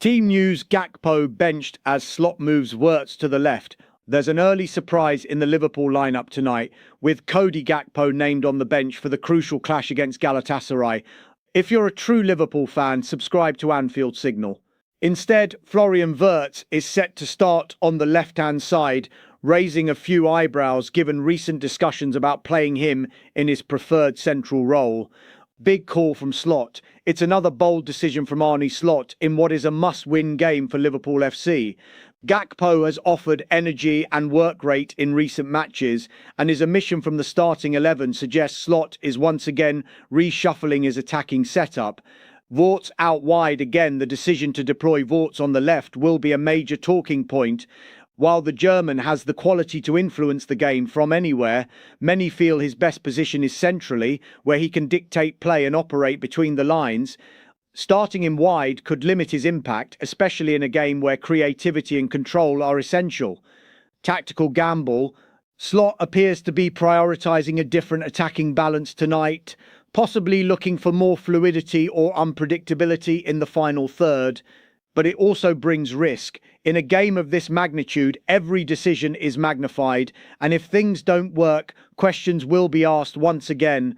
Team news: Gakpo benched as Slot moves Wirtz to the left. There's an early surprise in the Liverpool lineup tonight, with Cody Gakpo named on the bench for the crucial clash against Galatasaray. If you're a true Liverpool fan, subscribe to Anfield Signal. Instead, Florian Wirtz is set to start on the left-hand side, raising a few eyebrows given recent discussions about playing him in his preferred central role. Big call from Slot. It's another bold decision from Arne Slot in what is a must-win game for Liverpool FC. Gakpo has offered energy and work rate in recent matches, and his omission from the starting 11 suggests Slot is once again reshuffling his attacking setup. Wirtz out wide again. The decision to deploy Wirtz on the left will be a major talking point. While the German has the quality to influence the game from anywhere, many feel his best position is centrally, where he can dictate play and operate between the lines. Starting him wide could limit his impact, especially in a game where creativity and control are essential. Tactical gamble. Slot appears to be prioritising a different attacking balance tonight, possibly looking for more fluidity or unpredictability in the final third. But it also brings risk. In a game of this magnitude, every decision is magnified, and if things don't work, questions will be asked once again.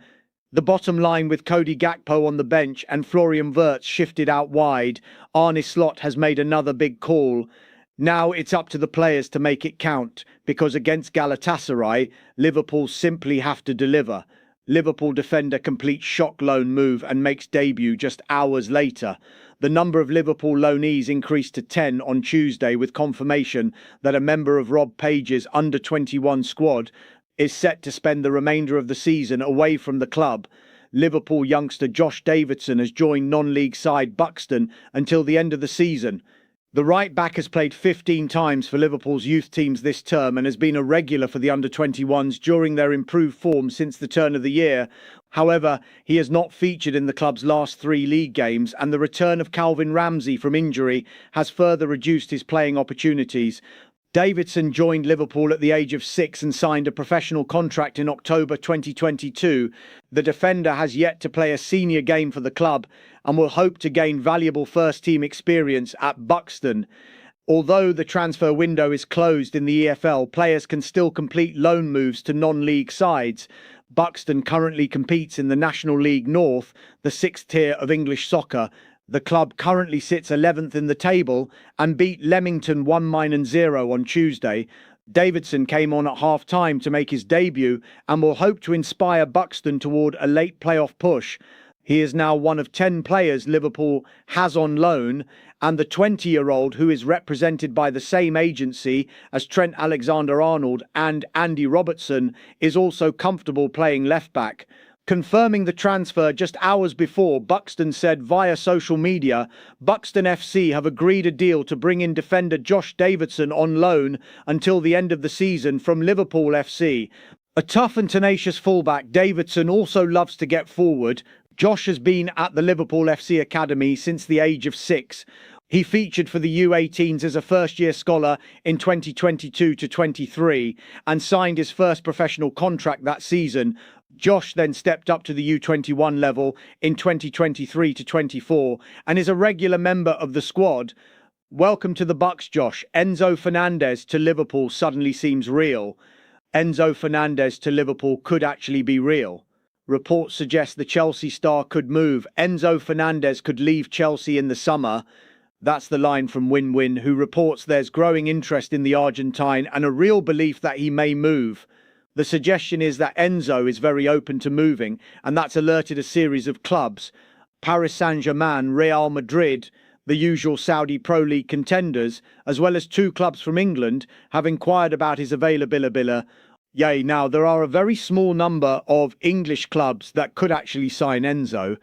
The bottom line: with Cody Gakpo on the bench and Florian Wirtz shifted out wide, Arne Slot has made another big call. Now it's up to the players to make it count, because against Galatasaray, Liverpool simply have to deliver. Liverpool defender completes shock loan move and makes debut just hours later. The number of Liverpool loanees increased to 10 on Tuesday, with confirmation that a member of Rob Page's under-21 squad is set to spend the remainder of the season away from the club. Liverpool youngster Josh Davidson has joined non-league side Buckton until the end of the season. The right-back has played 15 times for Liverpool's youth teams this term and has been a regular for the under-21s during their improved form since the turn of the year. However, he has not featured in the club's last 3 league games, and the return of Calvin Ramsey from injury has further reduced his playing opportunities. Davidson joined Liverpool at the age of 6 and signed a professional contract in October 2022. The defender has yet to play a senior game for the club and will hope to gain valuable first-team experience at Buckton. Although the transfer window is closed in the EFL, players can still complete loan moves to non-league sides. Buckton currently competes in the National League North, the 6th tier of English soccer. The club currently sits 11th in the table and beat Leamington 1-0 on Tuesday. Davidson came on at half-time to make his debut and will hope to inspire Buckton toward a late playoff push. He is now one of 10 players Liverpool has on loan, and the 20-year-old, who is represented by the same agency as Trent Alexander-Arnold and Andy Robertson, is also comfortable playing left-back. Confirming the transfer just hours before, Buckton said via social media, Buckton FC have agreed a deal to bring in defender Josh Davidson on loan until the end of the season from Liverpool FC. A tough and tenacious fullback, Davidson also loves to get forward. Josh has been at the Liverpool FC Academy since the age of 6. He featured for the U18s as a first-year scholar in 2022-23 and signed his first professional contract that season. Josh then stepped up to the U21 level in 2023-24 and is a regular member of the squad. Welcome to the Bucks, Josh. Enzo Fernandez to Liverpool suddenly seems real. Enzo Fernandez to Liverpool could actually be real. Reports suggest the Chelsea star could move. Enzo Fernandez could leave Chelsea in the summer. That's the line from Win-Win, who reports there's growing interest in the Argentine and a real belief that he may move. The suggestion is that Enzo is very open to moving, and that's alerted a series of clubs. Paris Saint-Germain, Real Madrid, the usual Saudi Pro League contenders, as well as 2 clubs from England, have inquired about his availability. Now, there are a very small number of English clubs that could actually sign Enzo.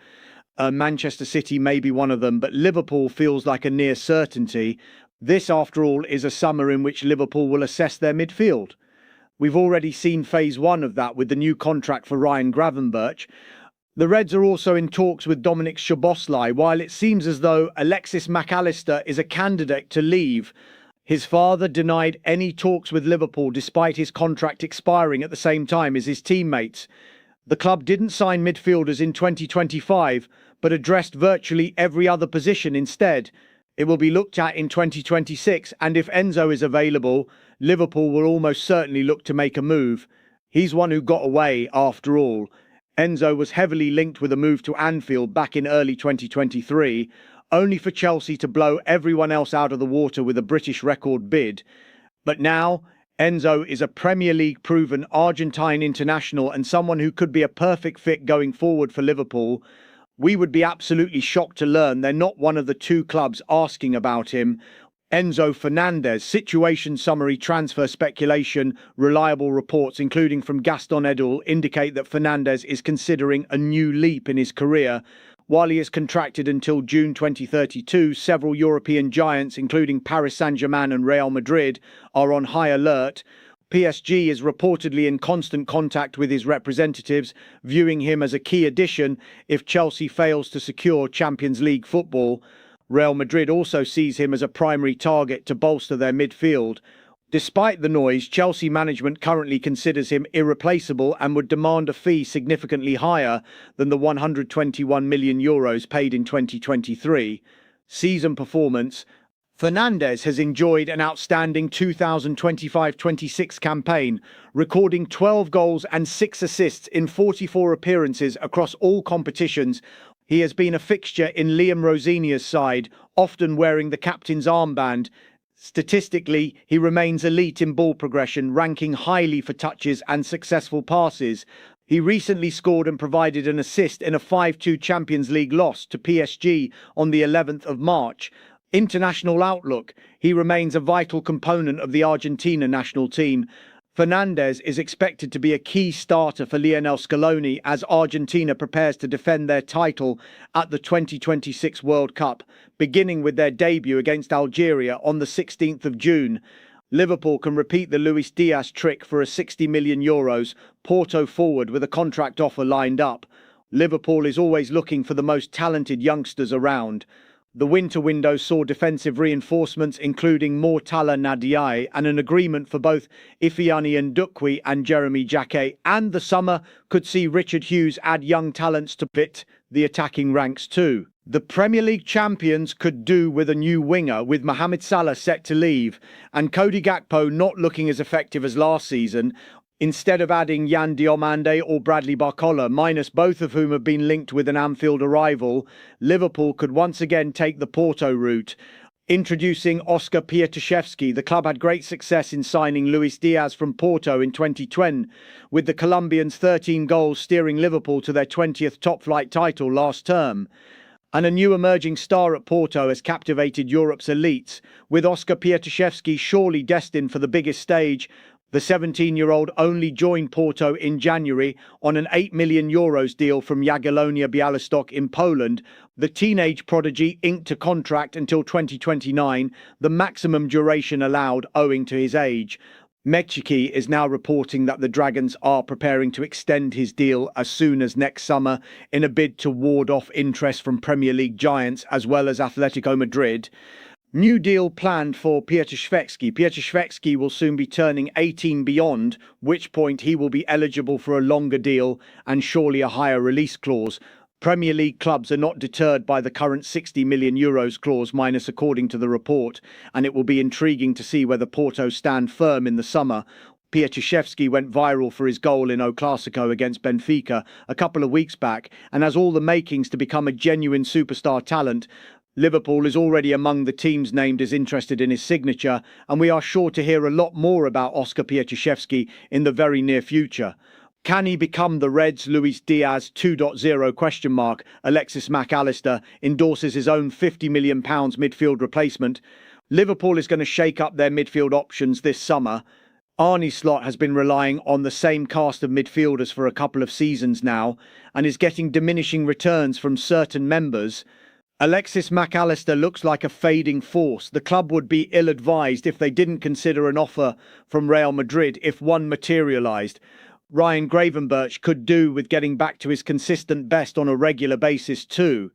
Manchester City may be one of them, but Liverpool feels like a near certainty. This, after all, is a summer in which Liverpool will assess their midfield. We've already seen phase 1 of that with the new contract for Ryan Gravenberch. The Reds are also in talks with Dominic Szoboszlai, while it seems as though Alexis Mac Allister is a candidate to leave. His father denied any talks with Liverpool despite his contract expiring at the same time as his teammates. The club didn't sign midfielders in 2025, but addressed virtually every other position instead. It will be looked at in 2026, and if Enzo is available, Liverpool will almost certainly look to make a move. He's one who got away after all. Enzo was heavily linked with a move to Anfield back in early 2023, only for Chelsea to blow everyone else out of the water with a British record bid. But now, Enzo is a Premier League proven Argentine international and someone who could be a perfect fit going forward for Liverpool. We would be absolutely shocked to learn they're not one of the two clubs asking about him. Enzo Fernandez, situation summary transfer speculation, reliable reports including from Gaston Edul indicate that Fernandez is considering a new leap in his career. While he is contracted until June 2032, several European giants including Paris Saint-Germain and Real Madrid are on high alert. PSG is reportedly in constant contact with his representatives, viewing him as a key addition if Chelsea fails to secure Champions League football. Real Madrid also sees him as a primary target to bolster their midfield. Despite the noise, Chelsea management currently considers him irreplaceable and would demand a fee significantly higher than the €121 million paid in 2023. Season performance. Fernandez has enjoyed an outstanding 2025-26 campaign, recording 12 goals and 6 assists in 44 appearances across all competitions. He has been a fixture in Liam Rosenior's side, often wearing the captain's armband. Statistically, he remains elite in ball progression, ranking highly for touches and successful passes. He recently scored and provided an assist in a 5-2 Champions League loss to PSG on the 11th of March. International outlook. He remains a vital component of the Argentina national team. Fernandez is expected to be a key starter for Lionel Scaloni as Argentina prepares to defend their title at the 2026 World Cup, beginning with their debut against Algeria on the 16th of June. Liverpool can repeat the Luis Diaz trick for a €60 million Porto forward with a contract offer lined up. Liverpool is always looking for the most talented youngsters around. The winter window saw defensive reinforcements including Mortala Nadiai and an agreement for both Ifeanyi Ndukwi and Jeremy Jacquet, and the summer could see Richard Hughes add young talents to fit the attacking ranks too. The Premier League champions could do with a new winger, with Mohamed Salah set to leave and Cody Gakpo not looking as effective as last season. Instead of adding Yan Diomande or Bradley Barcola, minus both of whom have been linked with an Anfield arrival, Liverpool could once again take the Porto route. Introducing Oscar Pchevski, the club had great success in signing Luis Diaz from Porto in 2020, with the Colombians' 13 goals steering Liverpool to their 20th top-flight title last term. And a new emerging star at Porto has captivated Europe's elites, with Oscar Pchevski surely destined for the biggest stage. The 17-year-old only joined Porto in January on an €8 million deal from Jagiellonia Białystok in Poland. The teenage prodigy inked a contract until 2029, the maximum duration allowed owing to his age. Pchevski is now reporting that the Dragons are preparing to extend his deal as soon as next summer in a bid to ward off interest from Premier League giants as well as Atletico Madrid. New deal planned for Pchevski. Pchevski will soon be turning 18 beyond, which point he will be eligible for a longer deal and surely a higher release clause. Premier League clubs are not deterred by the current €60 million clause minus according to the report, and it will be intriguing to see whether Porto stand firm in the summer. Pchevski went viral for his goal in O Clásico against Benfica a couple of weeks back and has all the makings to become a genuine superstar talent. Liverpool is already among the teams named as interested in his signature, and we are sure to hear a lot more about Oscar Pchevski in the very near future. Can he become the Reds' Luis Diaz 2.0? Alexis Mac Allister endorses his own £50 million midfield replacement. Liverpool is going to shake up their midfield options this summer. Arne Slot has been relying on the same cast of midfielders for a couple of seasons now and is getting diminishing returns from certain members. Alexis Mac Allister looks like a fading force. The club would be ill-advised if they didn't consider an offer from Real Madrid if one materialised. Ryan Gravenberch could do with getting back to his consistent best on a regular basis too.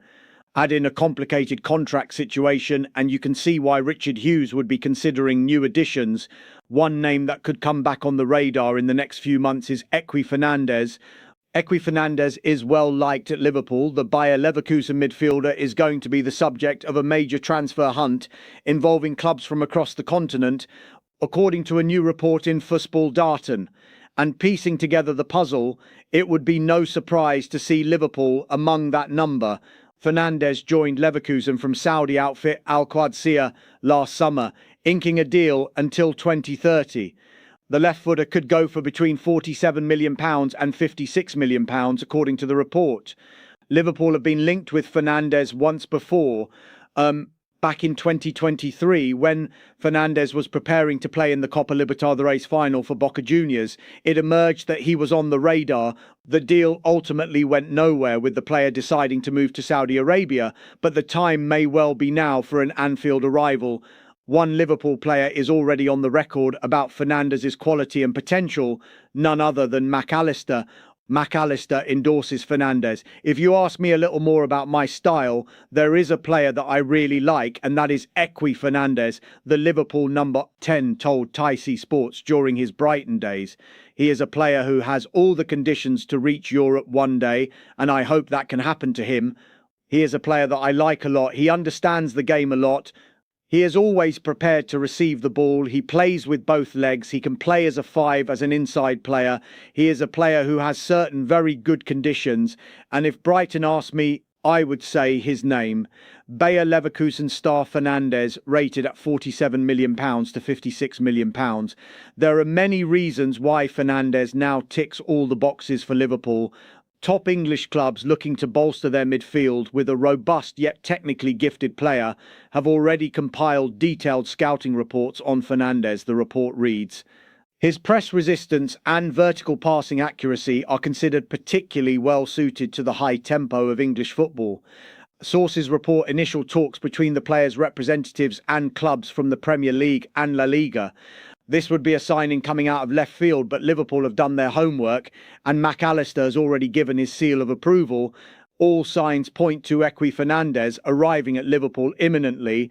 Add in a complicated contract situation and you can see why Richard Hughes would be considering new additions. One name that could come back on the radar in the next few months is Ecue Fernandez. Ecue Fernandez is well liked at Liverpool. The Bayer Leverkusen midfielder is going to be the subject of a major transfer hunt involving clubs from across the continent, according to a new report in Fußballdaten. And piecing together the puzzle, it would be no surprise to see Liverpool among that number. Fernandez joined Leverkusen from Saudi outfit Al Qadsiya last summer, inking a deal until 2030. The left footer could go for between £47 million and £56 million, according to the report. Liverpool have been linked with Fernandez once before, back in 2023, when Fernandez was preparing to play in the Copa Libertadores final for Boca Juniors. It emerged that he was on the radar. The deal ultimately went nowhere, with the player deciding to move to Saudi Arabia, but the time may well be now for an Anfield arrival. One Liverpool player is already on the record about Fernandez's quality and potential, none other than McAllister. McAllister endorses Fernandez. If you ask me a little more about my style, there is a player that I really like, and that is Ecue Fernandez, the Liverpool number 10 told Ticey Sports during his Brighton days. He is a player who has all the conditions to reach Europe one day, and I hope that can happen to him. He is a player that I like a lot. He understands the game a lot. He is always prepared to receive the ball. He plays with both legs. He can play as a 5, as an inside player. He is a player who has certain very good conditions. And if Brighton asked me, I would say his name. Bayer Leverkusen star Fernandez, rated at £47 million to £56 million. There are many reasons why Fernandez now ticks all the boxes for Liverpool. Top English clubs looking to bolster their midfield with a robust yet technically gifted player have already compiled detailed scouting reports on Fernandez, the report reads. His press resistance and vertical passing accuracy are considered particularly well suited to the high tempo of English football. Sources report initial talks between the players' representatives and clubs from the Premier League and La Liga. This would be a signing coming out of left field, but Liverpool have done their homework, and McAllister has already given his seal of approval. All signs point to Ecue Fernandez arriving at Liverpool imminently.